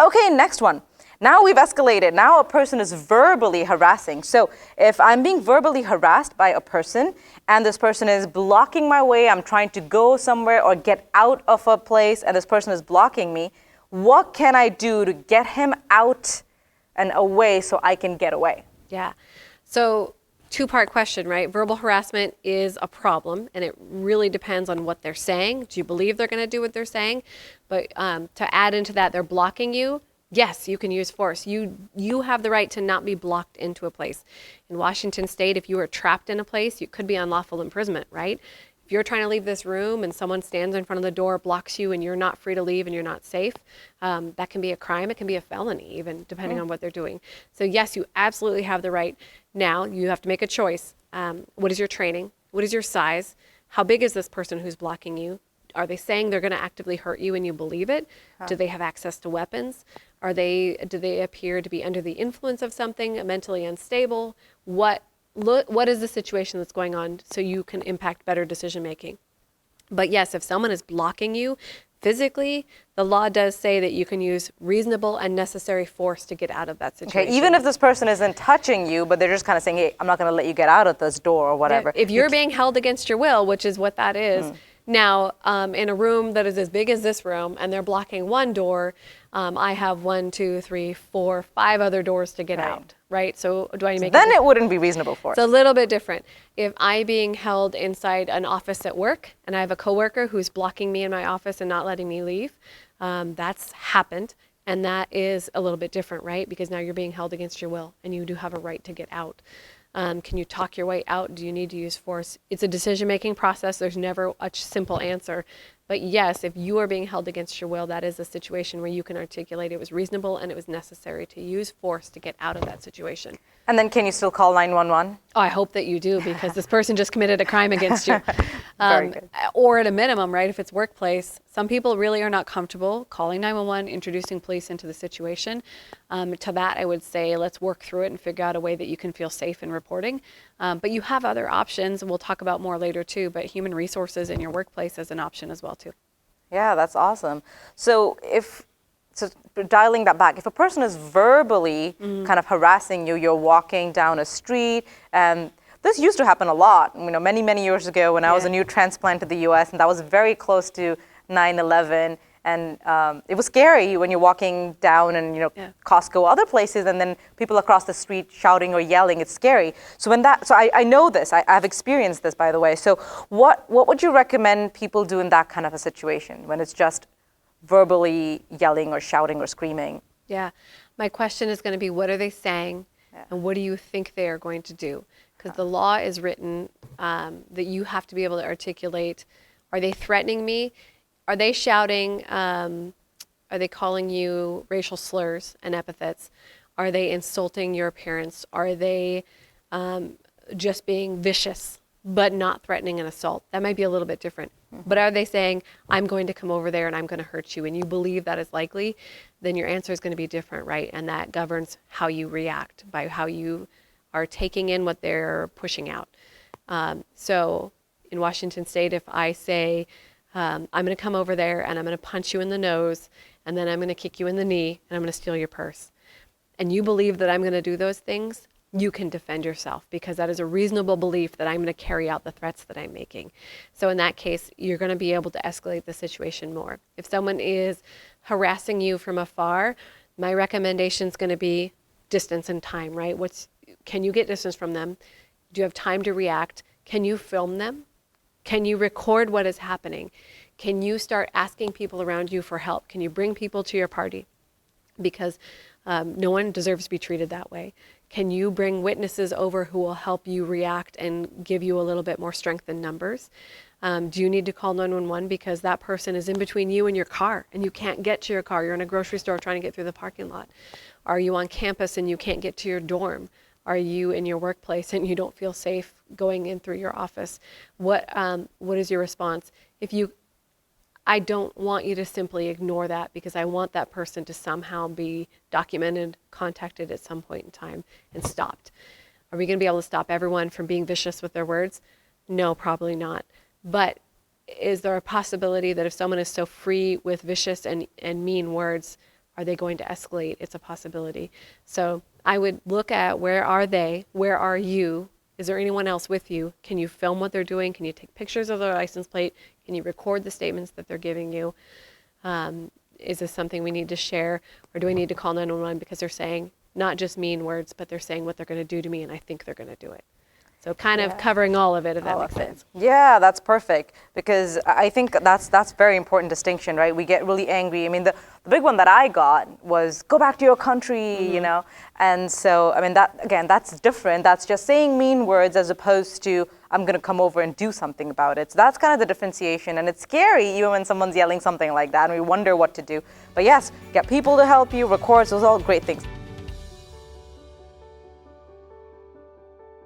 Okay, next one. Now we've escalated. Now a person is verbally harassing. So if I'm being verbally harassed by a person and this person is blocking my way, I'm trying to go somewhere or get out of a place and this person is blocking me, what can I do to get him out and away so I can get away? Yeah. So two-part question, right? Verbal harassment is a problem, and it really depends on what they're saying. Do you believe they're going to do what they're saying? But to add into that, they're blocking you. Yes, you can use force. You have the right to not be blocked into a place. In Washington State, if you are trapped in a place, you could be unlawful imprisonment, right? If you're trying to leave this room and someone stands in front of the door, blocks you, and you're not free to leave and you're not safe, that can be a crime. It can be a felony, even depending on what they're doing. So yes, you absolutely have the right. Now you have to make a choice. What is your training? What is your size? How big is this person who's blocking you? Are they saying they're going to actively hurt you and you believe it? Do they have access to weapons? Do they appear to be under the influence of something, mentally unstable? What is the situation that's going on so you can impact better decision making? But yes, if someone is blocking you physically, the law does say that you can use reasonable and necessary force to get out of that situation. Okay, even if this person isn't touching you, but they're just kind of saying, hey, I'm not going to let you get out of this door or whatever. If you're being held against your will, which is what that is, now in a room that is as big as this room and they're blocking one door, I have 1, 2, 3, 4, 5 other doors to get out, right? So do I make Then it wouldn't be reasonable force. It's a little bit different. If I'm being held inside an office at work and I have a coworker who's blocking me in my office and not letting me leave, that's happened. And that is a little bit different, right? Because now you're being held against your will and you do have a right to get out. Can you talk your way out? Do you need to use force? It's a decision-making process. There's never a simple answer. But yes, if you are being held against your will, that is a situation where you can articulate it was reasonable and it was necessary to use force to get out of that situation. And then can you still call 911? Oh, I hope that you do, because this person just committed a crime against you. Very good. Or at a minimum, right, if it's workplace, some people really are not comfortable calling 911, introducing police into the situation. To that, I would say, let's work through it and figure out a way that you can feel safe in reporting. But you have other options, and we'll talk about more later too, but human resources in your workplace is an option as well too. Yeah, that's awesome. So dialing that back, if a person is verbally kind of harassing you, you're walking down a street, and this used to happen a lot, many, many years ago when I was a new transplant to the US, and that was very close to 9/11. And it was scary when you're walking down and, Costco, other places, and then people across the street shouting or yelling. It's scary. So I know this. I've experienced this, by the way. So what would you recommend people do in that kind of a situation when it's just verbally yelling or shouting or screaming? Yeah. My question is going to be, what are they saying? Yeah. And what do you think they are going to do? Because the law is written that you have to be able to articulate, are they threatening me? Are they shouting? Are they calling you racial slurs and epithets? Are they insulting your appearance? Are they just being vicious but not threatening an assault? That might be a little bit different. But are they saying, I'm going to come over there and I'm going to hurt you, and you believe that is likely? Then your answer is going to be different, right? And that governs how you react, by how you are taking in what they're pushing out. So in Washington State, if I say, I'm going to come over there and I'm going to punch you in the nose, and then I'm going to kick you in the knee, and I'm going to steal your purse, and you believe that I'm going to do those things, you can defend yourself, because that is a reasonable belief that I'm going to carry out the threats that I'm making. So in that case, you're going to be able to escalate the situation more. If someone is harassing you from afar, my recommendation is going to be distance and time, right? Can you get distance from them? Do you have time to react? Can you film them? Can you record what is happening? Can you start asking people around you for help? Can you bring people to your party? Because no one deserves to be treated that way. Can you bring witnesses over who will help you react and give you a little bit more strength in numbers? Do you need to call 911 because that person is in between you and your car and you can't get to your car? You're in a grocery store trying to get through the parking lot. Are you on campus and you can't get to your dorm? Are you in your workplace and you don't feel safe going in through your office? What is your response? I don't want you to simply ignore that, because I want that person to somehow be documented, contacted at some point in time, and stopped. Are we going to be able to stop everyone from being vicious with their words? No, probably not. But is there a possibility that if someone is so free with vicious and mean words, Are they going to escalate? It's a possibility. So I would look at where are they? Where are you? Is there anyone else with you? Can you film what they're doing? Can you take pictures of their license plate? Can you record the statements that they're giving you? Is this something we need to share, or do we need to call 911 because they're saying not just mean words, but they're saying what they're going to do to me, and I think they're going to do it. So kind of covering all of it, if that makes sense. Yeah, that's perfect, because I think that's very important distinction, right? We get really angry. I mean, the big one that I got was go back to your country, you know? And so, I mean, that again, that's different. That's just saying mean words as opposed to I'm going to come over and do something about it. So that's kind of the differentiation, and it's scary even when someone's yelling something like that and we wonder what to do. But yes, get people to help you, record, those are all great things.